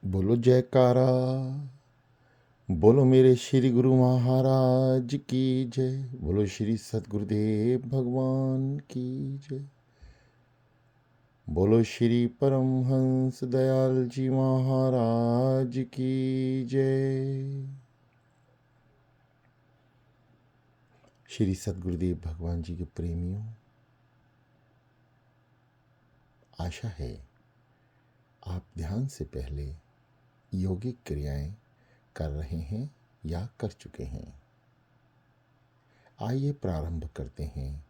बोलो जयकारा। बोलो मेरे श्री गुरु महाराज की जय। बोलो श्री सद्गुरुदेव भगवान की जय। बोलो श्री परमहंस दयाल जी महाराज की जय। श्री सद्गुरुदेव भगवान जी के प्रेमियों, आशा है आप ध्यान से पहले योगिक क्रियाएं कर रहे हैं या कर चुके हैं। आइए प्रारंभ करते हैं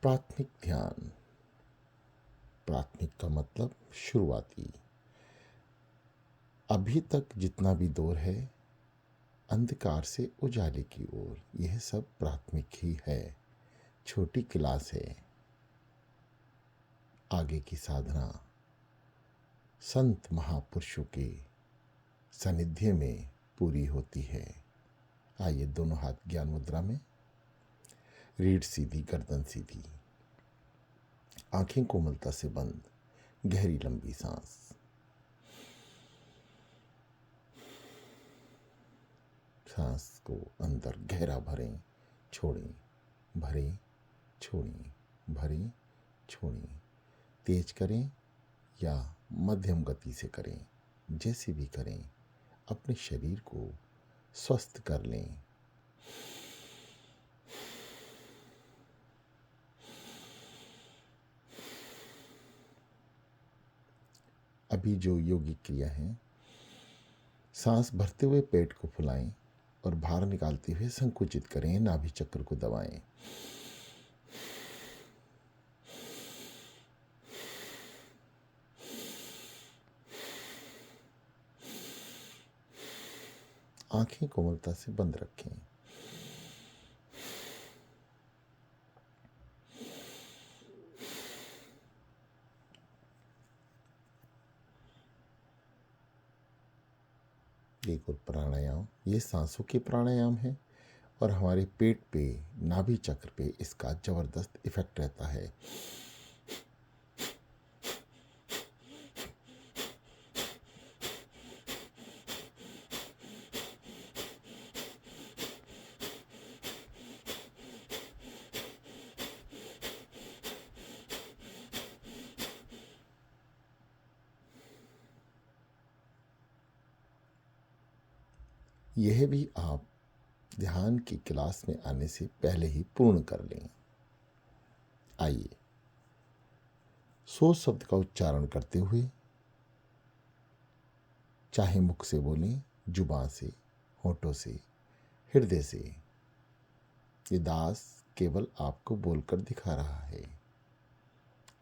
प्राथमिक ध्यान। प्राथमिक का मतलब शुरुआती। अभी तक जितना भी दौर है अंधकार से उजाले की ओर, यह सब प्राथमिक ही है, छोटी क्लास है। आगे की साधना संत महापुरुषों के सानिध्य में पूरी होती है। आइए दोनों हाथ ज्ञान मुद्रा में, रीढ़ सीधी, गर्दन सीधी, आंखें कोमलता से बंद, गहरी लंबी सांस। सांस को अंदर गहरा भरें, छोड़ें, भरें, छोड़ें, भरें, छोड़ें। तेज करें या मध्यम गति से करें, जैसे भी करें, अपने शरीर को स्वस्थ कर लें। अभी जो योगिक क्रिया है, सांस भरते हुए पेट को फुलाएं और बाहर निकालते हुए संकुचित करें, नाभि चक्र को दबाएं। आंखें कोमलता से बंद रखें। एक और प्राणायाम, ये सांसों के प्राणायाम है और हमारे पेट पे, नाभि चक्र पे इसका जबरदस्त इफेक्ट रहता है। यह भी आप ध्यान की क्लास में आने से पहले ही पूर्ण कर लें। आइए 100 शब्द का उच्चारण करते हुए, चाहे मुख से बोलें, जुबान से, होठों से, हृदय से। ये दास केवल आपको बोलकर दिखा रहा है।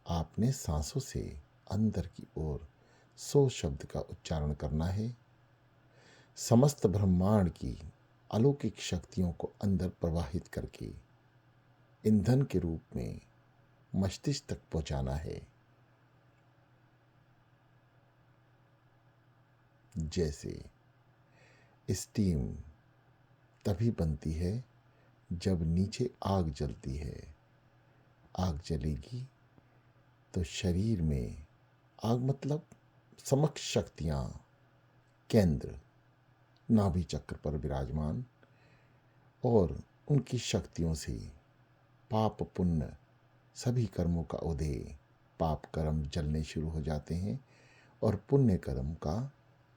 आपने सांसों से अंदर की ओर 100 शब्द का उच्चारण करना है। समस्त ब्रह्मांड की अलौकिक शक्तियों को अंदर प्रवाहित करके ईंधन के रूप में मस्तिष्क तक पहुंचाना है। जैसे स्टीम तभी बनती है जब नीचे आग जलती है। आग जलेगी तो शरीर में, आग मतलब समक्ष शक्तियां, केंद्र नाभि चक्र पर विराजमान, और उनकी शक्तियों से पाप पुण्य सभी कर्मों का उदय, पाप कर्म जलने शुरू हो जाते हैं और पुण्य कर्म का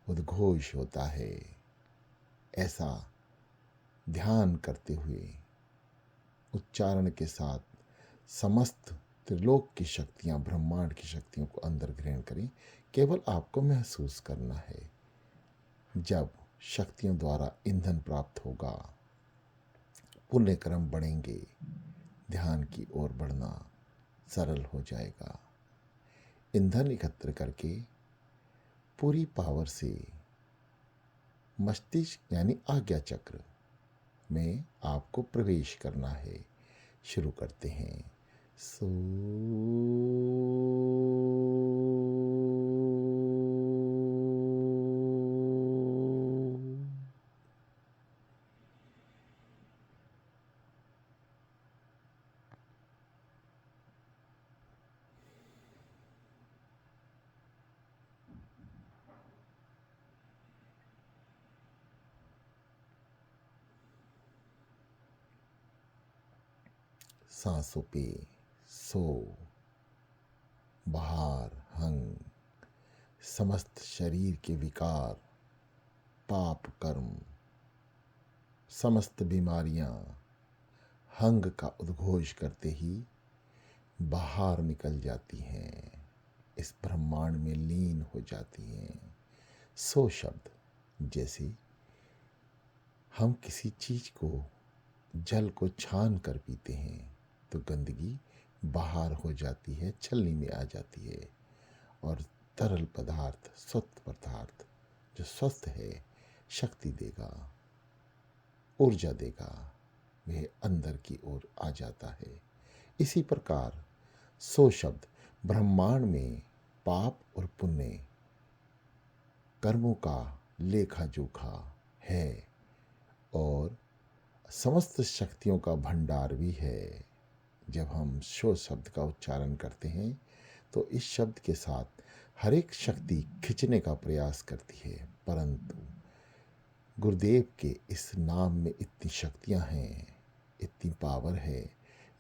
उद्घोष होता है। ऐसा ध्यान करते हुए उच्चारण के साथ समस्त त्रिलोक की शक्तियां, ब्रह्मांड की शक्तियों को अंदर ग्रहण करें। केवल आपको महसूस करना है। जब शक्तियों द्वारा ईंधन प्राप्त होगा, पुण्य कर्म बढ़ेंगे, ध्यान की ओर बढ़ना सरल हो जाएगा। ईंधन एकत्र करके पूरी पावर से मस्तिष्क यानी आज्ञा चक्र में आपको प्रवेश करना है। शुरू करते हैं। सो सांसों पे सो, बाहर हंग, समस्त शरीर के विकार, पाप कर्म, समस्त बीमारियां हंग का उद्घोष करते ही बाहर निकल जाती हैं, इस ब्रह्मांड में लीन हो जाती हैं। सो शब्द, जैसे हम किसी चीज को, जल को छान कर पीते हैं तो गंदगी बाहर हो जाती है, छलनी में आ जाती है, और तरल पदार्थ, स्वस्थ पदार्थ जो स्वस्थ है, शक्ति देगा, ऊर्जा देगा, वह अंदर की ओर आ जाता है। इसी प्रकार सो शब्द ब्रह्मांड में पाप और पुण्य कर्मों का लेखा जोखा है, और समस्त शक्तियों का भंडार भी है। जब हम शो शब्द का उच्चारण करते हैं तो इस शब्द के साथ हर एक शक्ति खींचने का प्रयास करती है, परंतु गुरुदेव के इस नाम में इतनी शक्तियां हैं, इतनी पावर है,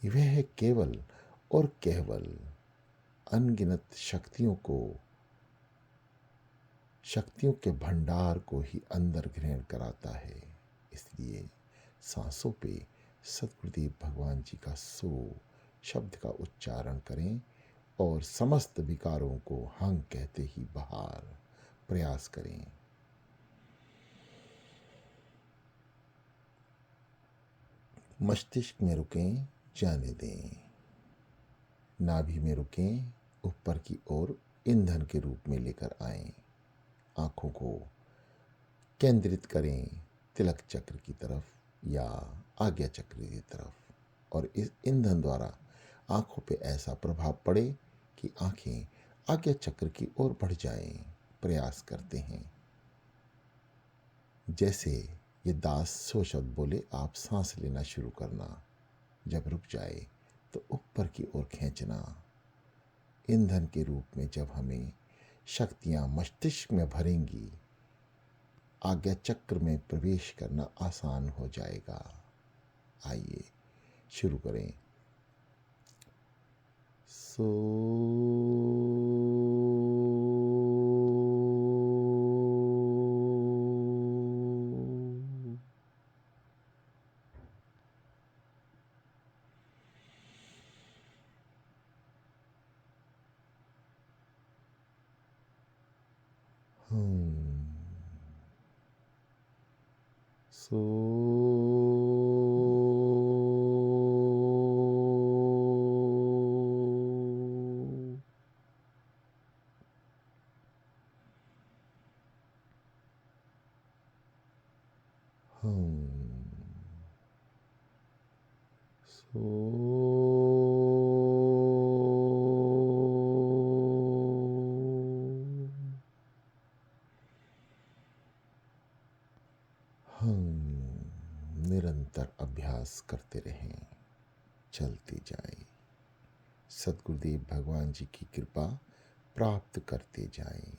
वह केवल और केवल अनगिनत शक्तियों के भंडार को ही अंदर ग्रहण कराता है। इसलिए सांसों पे सतगुरुदेव भगवान जी का सो शब्द का उच्चारण करें और समस्त विकारों को हंग कहते ही बाहर प्रयास करें। मस्तिष्क में रुकें, जाने दें। नाभि में रुकें, ऊपर की ओर ईंधन के रूप में लेकर आएं। आंखों को केंद्रित करें तिलक चक्र की तरफ या आज्ञा चक्र की तरफ, और इस ईंधन द्वारा आंखों पे ऐसा प्रभाव पड़े कि आंखें आज्ञा चक्र की ओर बढ़ जाएं। प्रयास करते हैं। जैसे ये दास सो शब्द बोले, आप सांस लेना शुरू करना, जब रुक जाए तो ऊपर की ओर खींचना। ईंधन के रूप में जब हमें शक्तियां मस्तिष्क में भरेंगी, आज्ञा चक्र में प्रवेश करना आसान हो जाएगा। आइए शुरू करें। सो सो निरंतर अभ्यास करते रहें, चलते जाएं, सद्गुरुदेव भगवान जी की कृपा प्राप्त करते जाएं।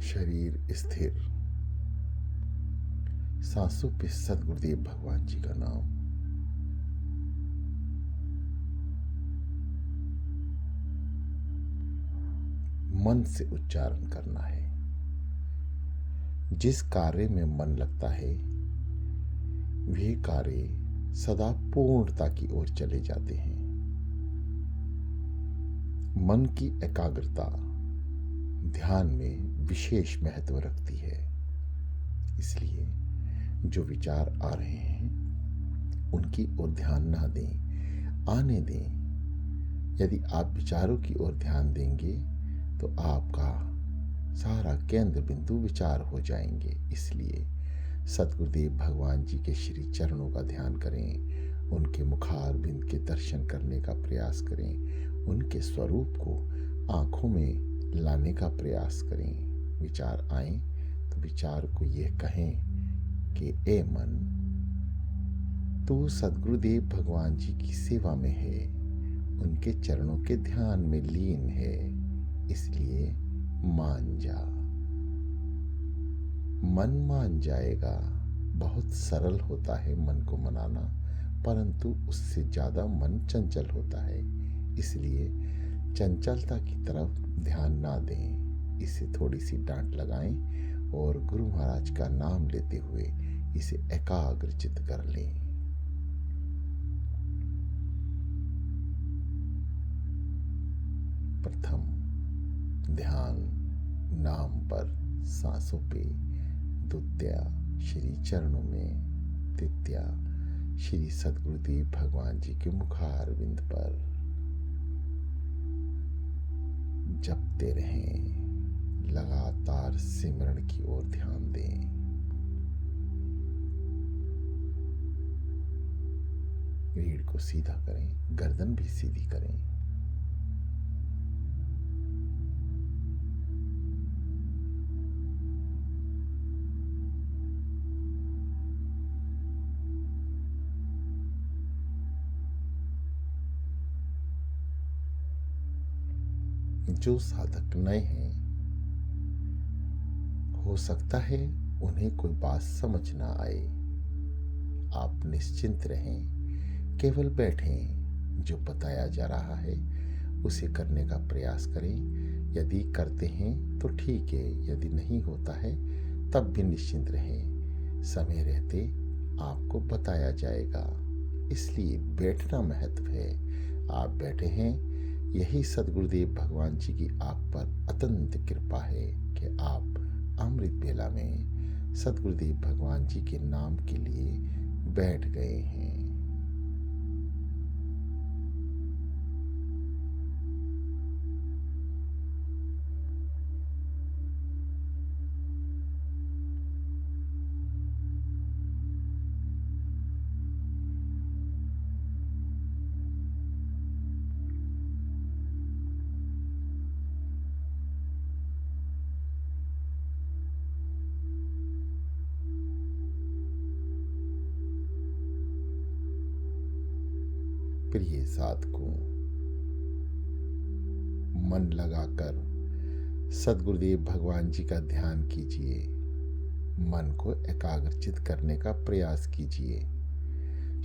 शरीर स्थिर, सांसों पे सद्गुरुदेव भगवान जी का नाम। मन से उच्चारण करना है। जिस कार्य में मन लगता है वे कार्य सदा पूर्णता की ओर चले जाते हैं। मन की एकाग्रता ध्यान में विशेष महत्व रखती है। इसलिए जो विचार आ रहे हैं उनकी ओर ध्यान ना दें, आने दें। यदि आप विचारों की ओर ध्यान देंगे तो आपका सारा केंद्र बिंदु विचार हो जाएंगे। इसलिए सद्गुरुदेव भगवान जी के श्री चरणों का ध्यान करें, उनके मुखार बिंद के दर्शन करने का प्रयास करें, उनके स्वरूप को आंखों में लाने का प्रयास करें। विचार आए तो विचार को यह कहें कि ए मन, तू सद्गुरुदेव भगवान जी की सेवा में है, उनके चरणों के ध्यान में लीन है, इसलिए मान जा। मन मान जाएगा। बहुत सरल होता है मन को मनाना, परंतु उससे ज्यादा मन चंचल होता है। इसलिए चंचलता की तरफ ध्यान ना दें, इसे थोड़ी सी डांट लगाएं और गुरु महाराज का नाम लेते हुए इसे एकाग्रचित कर लें। प्रथम ध्यान नाम पर, सांसों पे, द्वितीया श्री चरणों में, तृतीया श्री सद्गुरुदेव भगवान जी के मुखार बिंद पर। जपते रहें, लगातार सिमरण की ओर ध्यान दें। रीढ़ को सीधा करें, गर्दन भी सीधी करें। जो साधक नए हैं, हो सकता है उन्हें कोई बात समझ ना आए। आप निश्चिंत रहें, केवल बैठें। जो बताया जा रहा है उसे करने का प्रयास करें। यदि करते हैं तो ठीक है, यदि नहीं होता है तब भी निश्चिंत रहें। समय रहते आपको बताया जाएगा, इसलिए बैठना महत्व है। आप बैठे हैं, यही सद्गुरुदेव भगवान जी की आप पर अत्यंत कृपा है कि आप अमृत बेला में सद्गुरुदेव भगवान जी के नाम के लिए बैठ गए हैं। प्रिय साधकों, मन लगाकर सद्गुरुदेव भगवान जी का ध्यान कीजिए। मन को एकाग्रचित करने का प्रयास कीजिए।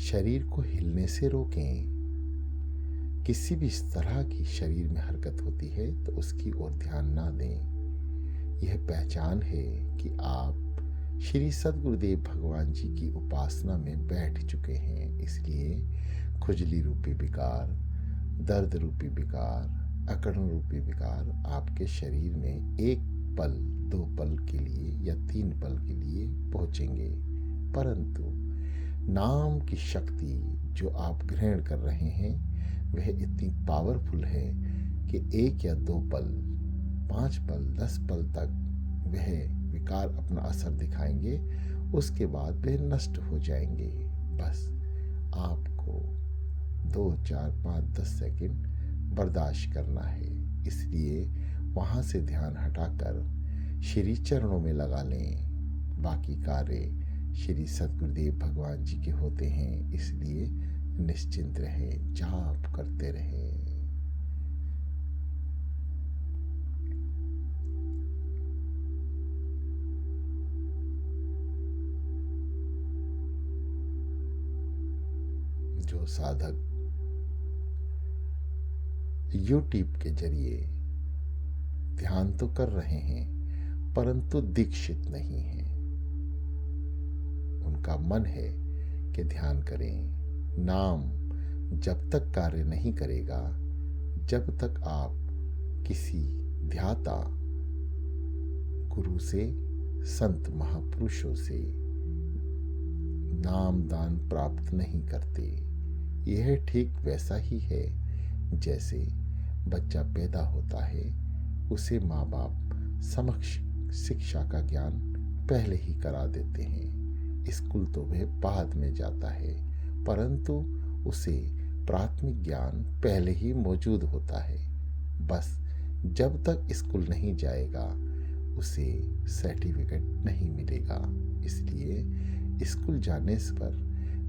शरीर को हिलने से रोकें। किसी भी इस तरह की शरीर में हरकत होती है तो उसकी ओर ध्यान ना दें। यह पहचान है कि आप श्री सद्गुरुदेव भगवान जी की उपासना में बैठ चुके हैं। इसलिए खुजली रूपी विकार, दर्द रूपी विकार, अकड़न रूपी विकार आपके शरीर में एक पल, 2 पल के लिए या 3 पल के लिए पहुंचेंगे, परंतु नाम की शक्ति जो आप ग्रहण कर रहे हैं वह इतनी पावरफुल है कि 1 या 2 पल, 5 पल, 10 पल तक वह विकार अपना असर दिखाएंगे। उसके बाद वे नष्ट हो जाएंगे। बस आपको 2, 4, 5, 10 सेकंड बर्दाश्त करना है। इसलिए वहां से ध्यान हटाकर श्री चरणों में लगा लें। बाकी कार्य श्री सद्गुरुदेव भगवान जी के होते हैं, इसलिए निश्चिंत रहें, जाप करते रहें। जो साधक यूट्यूब के जरिए ध्यान तो कर रहे हैं परंतु दीक्षित नहीं हैं। उनका मन है कि ध्यान करें। नाम जब तक कार्य नहीं करेगा, जब तक आप किसी ध्याता गुरु से, संत महापुरुषों से नाम दान प्राप्त नहीं करते। यह ठीक वैसा ही है जैसे बच्चा पैदा होता है, उसे माँ बाप समक्ष शिक्षा का ज्ञान पहले ही करा देते हैं। स्कूल तो वह बाद में जाता है, परंतु उसे प्राथमिक ज्ञान पहले ही मौजूद होता है। बस जब तक स्कूल नहीं जाएगा उसे सर्टिफिकेट नहीं मिलेगा। इसलिए स्कूल जाने पर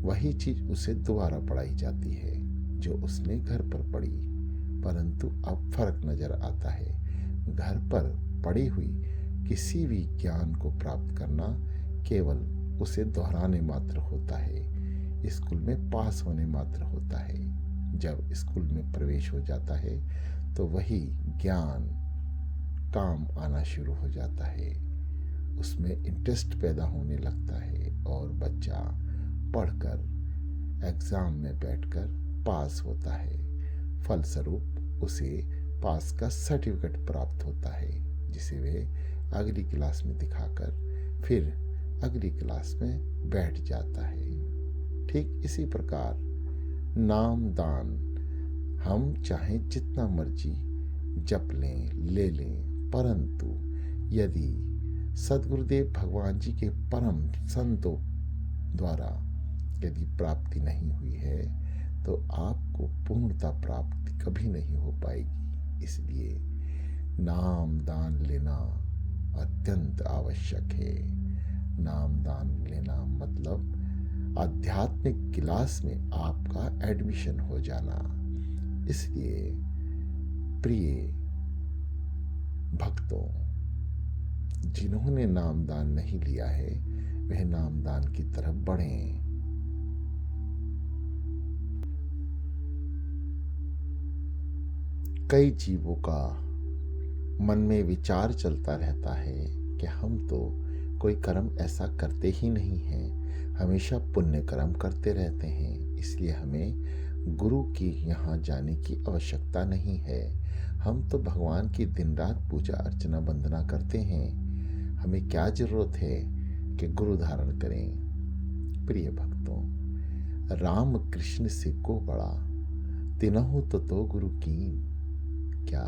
वही चीज उसे दोबारा पढ़ाई जाती है जो उसने घर पर पढ़ी। परंतु अब फर्क नजर आता है। घर पर पढ़ी हुई किसी भी ज्ञान को प्राप्त करना केवल उसे दोहराने मात्र होता है, स्कूल में पास होने मात्र होता है। जब स्कूल में प्रवेश हो जाता है तो वही ज्ञान काम आना शुरू हो जाता है, उसमें इंटरेस्ट पैदा होने लगता है और बच्चा पढ़कर एग्जाम में बैठकर पास होता है। फलस्वरूप उसे पास का सर्टिफिकेट प्राप्त होता है, जिसे वह अगली क्लास में दिखाकर फिर अगली क्लास में बैठ जाता है। ठीक इसी प्रकार नाम दान हम चाहे जितना मर्जी जप लें, ले लें, परंतु यदि सद्गुरुदेव भगवान जी के परम संतों द्वारा यदि प्राप्ति नहीं हुई है तो आपको पूर्णता प्राप्ति कभी नहीं हो पाएगी। इसलिए नाम दान लेना अत्यंत आवश्यक है। नाम दान लेना मतलब आध्यात्मिक क्लास में आपका एडमिशन हो जाना। इसलिए प्रिय भक्तों, जिन्होंने नामदान नहीं लिया है वह नामदान की तरफ बढ़ें। कई जीवों का मन में विचार चलता रहता है कि हम तो कोई कर्म ऐसा करते ही नहीं हैं, हमेशा पुण्य कर्म करते रहते हैं, इसलिए हमें गुरु की यहाँ जाने की आवश्यकता नहीं है। हम तो भगवान की दिन रात पूजा अर्चना वंदना करते हैं, हमें क्या जरूरत है कि गुरु धारण करें। प्रिय भक्तों, राम कृष्ण से को बड़ा तिनहु तो गुरु कीन। क्या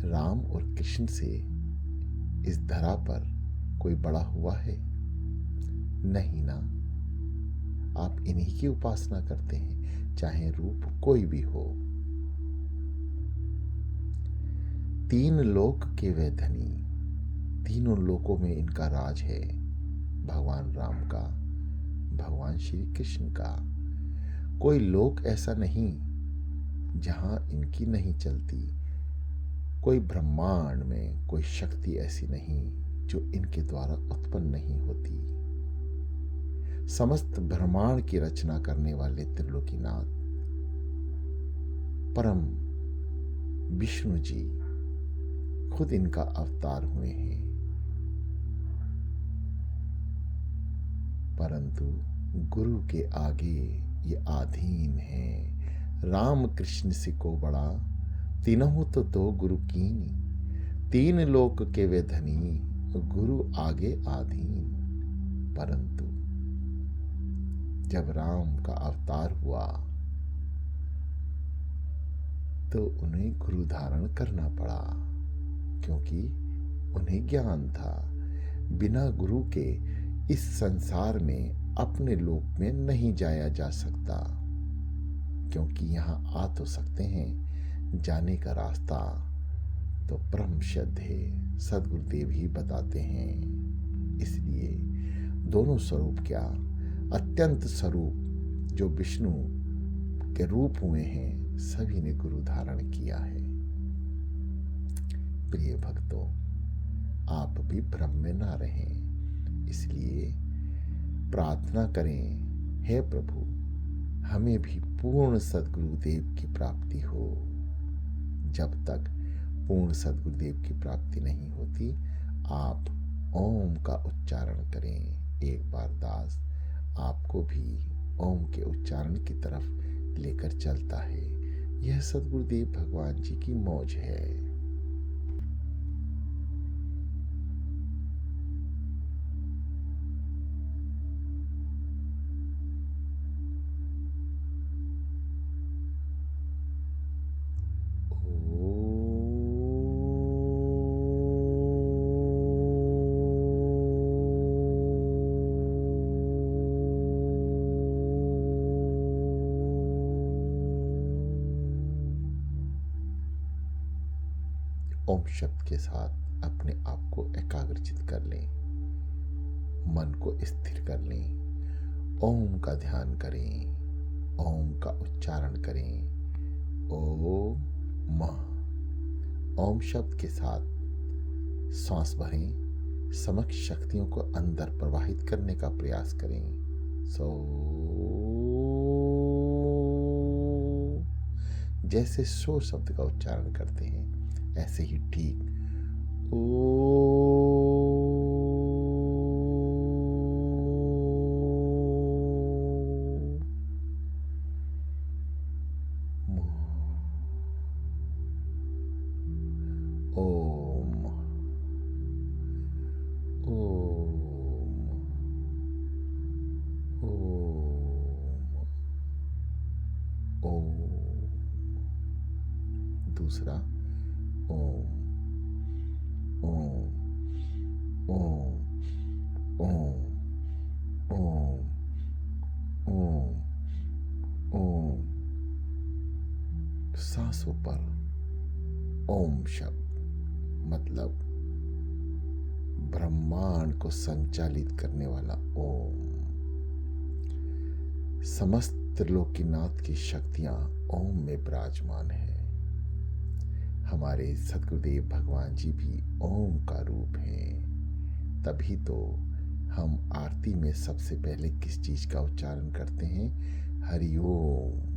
राम और कृष्ण से इस धरा पर कोई बड़ा हुआ है? नहीं ना। आप इन्हीं की उपासना करते हैं, चाहे रूप कोई भी हो। तीन लोक के वे धनी, तीनों लोकों में इनका राज है। भगवान राम का, भगवान श्री कृष्ण का। कोई लोक ऐसा नहीं जहां इनकी नहीं चलती। कोई ब्रह्मांड में कोई शक्ति ऐसी नहीं जो इनके द्वारा उत्पन्न नहीं होती। समस्त ब्रह्मांड की रचना करने वाले त्रिलोकीनाथ परम विष्णु जी खुद इनका अवतार हुए हैं, परंतु गुरु के आगे ये आधीन है। राम कृष्ण से को बड़ा तीनों तो गुरु कीनी। तीन लोक के वे धनी, गुरु आगे आधीन। परंतु जब राम का अवतार हुआ तो उन्हें गुरु धारण करना पड़ा, क्योंकि उन्हें ज्ञान था बिना गुरु के इस संसार में अपने लोक में नहीं जाया जा सकता। क्योंकि यहाँ आ तो सकते हैं, जाने का रास्ता तो परम शुद्ध है, सद्गुरुदेव ही बताते हैं। इसलिए दोनों स्वरूप क्या, अत्यंत स्वरूप जो विष्णु के रूप हुए हैं, सभी ने गुरु धारण किया है। प्रिय भक्तों, आप भी भ्रम में ना रहें, इसलिए प्रार्थना करें, हे प्रभु हमें भी पूर्ण सद्गुरुदेव की प्राप्ति हो। जब तक पूर्ण सद्गुरुदेव की प्राप्ति नहीं होती, आप ओम का उच्चारण करें। एक बार दास आपको भी ओम के उच्चारण की तरफ लेकर चलता है। यह सद्गुरुदेव भगवान जी की मौज है। ओम शब्द के साथ अपने आप को एकाग्रचित कर लें, मन को स्थिर कर लें, ओम का ध्यान करें, ओम का उच्चारण करें। ओम। ओम शब्द के साथ सांस भरें, समक्ष शक्तियों को अंदर प्रवाहित करने का प्रयास करें। जैसे सो शब्द का उच्चारण करते हैं, ऐसे ही ठीक ओ। ओम ओम ओम ओम। दूसरा ओम ओम ओम ओम ओम ओम ओम। सांसों पर ओम शब्द मतलब ब्रह्मांड को संचालित करने वाला ओम। समस्त त्रिलोकीनाथ की शक्तियां ओम में विराजमान है। हमारे सद्गुरुदेव भगवान जी भी ओम का रूप हैं। तभी तो हम आरती में सबसे पहले किस चीज का उच्चारण करते हैं? हरि ओम।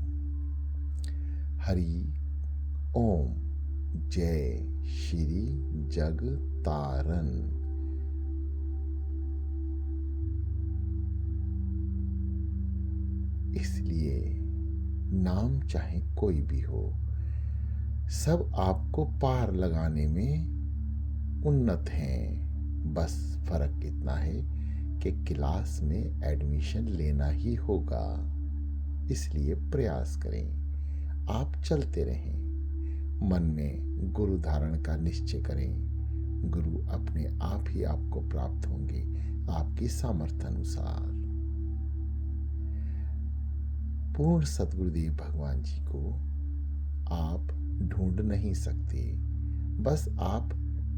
हरि ओम। जय श्री जग तारन। इसलिए नाम चाहे कोई भी हो, सब आपको पार लगाने में उन्नत हैं। बस फर्क इतना है कि क्लास में एडमिशन लेना ही होगा। इसलिए प्रयास करें, आप चलते रहें, मन में गुरु धारण का निश्चय करें। गुरु अपने आप ही आपको प्राप्त होंगे, आपकी सामर्थ्य अनुसार। पूर्ण सद्गुरुदेव भगवान जी को आप ढूंढ नहीं सकते। बस आप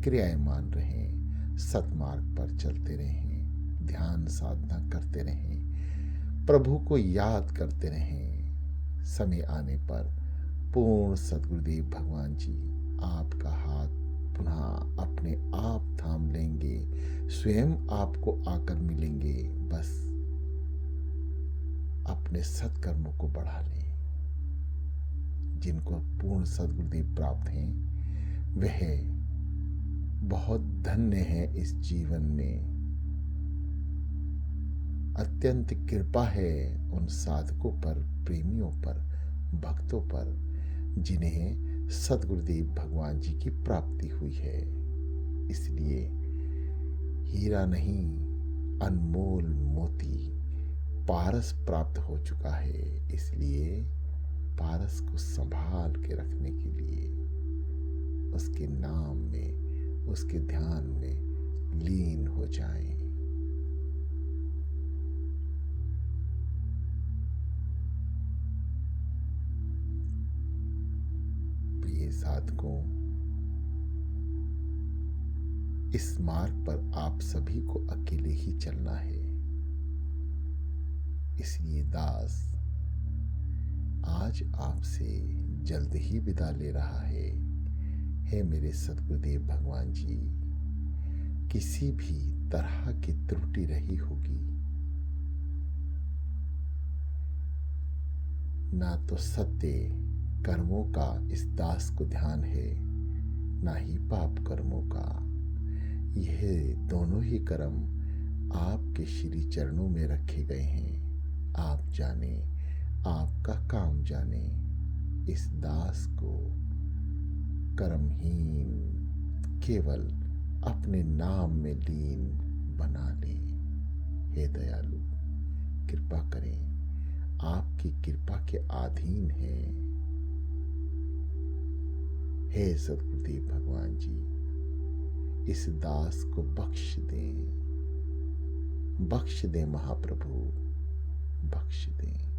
क्रियामान रहें, सतमार्ग पर चलते रहें, ध्यान साधना करते रहें, प्रभु को याद करते रहें। समय आने पर पूर्ण सद्गुरुदेव भगवान जी आपका हाथ पुनः अपने आप थाम लेंगे, स्वयं आपको आकर मिलेंगे। बस अपने सत्कर्मों को बढ़ा लें। जिनको पूर्ण सद्गुरुदेव प्राप्त हैं, वह बहुत धन्य हैं। इस जीवन में अत्यंत कृपा है उन साधकों पर, प्रेमियों पर, भक्तों पर, जिन्हें सद्गुरुदेव भगवान जी की प्राप्ति हुई है। इसलिए हीरा नहीं, अनमोल मोती पारस प्राप्त हो चुका है। इसलिए पारस को संभाल के रखने के लिए उसके नाम में, उसके ध्यान में लीन हो जाएं। प्रिय साधकों, इस मार्ग पर आप सभी को अकेले ही चलना है। इसलिए दास आज आपसे जल्द ही विदा ले रहा है। हे मेरे सद्गुरुदेव भगवान जी, किसी भी तरह की त्रुटि रही होगी ना तो सत्य कर्मों का इस दास को ध्यान है, ना ही पाप कर्मों का। यह दोनों ही कर्म आपके श्री चरणों में रखे गए हैं। आप जाने, आपका काम जाने। इस दास को कर्महीन केवल अपने नाम में लीन बना लें। हे दयालु, कृपा करें, आपकी कृपा के अधीन है। हे सद्गुरुदेव भगवान जी, इस दास को बख्श दें, बख्श दें महाप्रभु, बख्श दें।